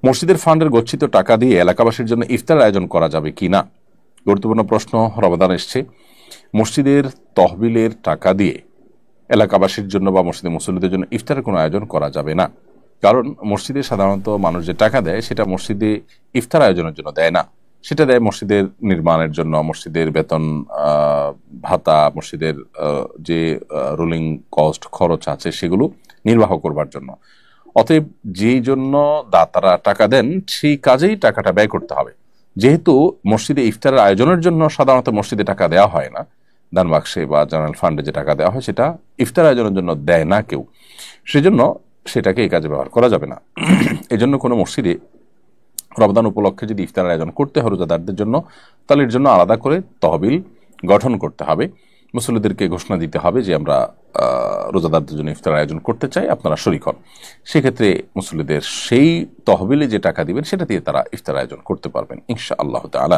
মসজিদের ফান্ডের গচ্ছিত টাকা দিয়ে এলাকাবাসীর জন্য ইফতার আয়োজন করা যাবে কি না, গুরুত্বপূর্ণ প্রশ্ন। রমাদান এসছে, মসজিদের তহবিলের টাকা দিয়ে এলাকাবাসীর জন্য বা মসজিদের মুসল্লিদের জন্য ইফতারের কোনো আয়োজন করা যাবে না। কারণ মসজিদে সাধারণত মানুষ যে টাকা দেয় সেটা মসজিদে ইফতার আয়োজনের জন্য দেয় না, সেটা দেয় মসজিদের নির্মাণের জন্য, মসজিদের বেতন ভাতা, মসজিদের যে রুলিং কস্ট খরচ আছে সেগুলো নির্বাহ করবার জন্য। অতএব যেই জন্য দাতারা টাকা দেন সেই কাজেই টাকাটা ব্যয় করতে হবে। যেহেতু মসজিদে ইফতারের আয়োজনের জন্য সাধারণত মসজিদে টাকা দেওয়া হয় না, দান বাক্সে বা জেনারেল ফান্ডে যে টাকা দেওয়া হয় সেটা ইফতার আয়োজনের জন্য দেয় না কেউ, সেজন্য সেটাকে এই কাজে ব্যবহার করা যাবে না। এজন্য কোনো মসজিদে রমজান উপলক্ষে যদি ইফতার আয়োজন করতে হয় রোজাদারদের জন্য, তাহলে এর জন্য আলাদা করে তহবিল গঠন করতে হবে, মুসল্লিদেরকে ঘোষণা দিতে হবে যে আমরা রোজাদারদের জন্য ইফতার আয়োজন করতে চাই, আপনারা শরীক হন। সেক্ষেত্রে মুসল্লিদের সেই তহবিলে যে টাকা দিবেন সেটা দিয়ে তারা ইফতার আয়োজন করতে পারবেন ইনশাআল্লাহ তাআলা।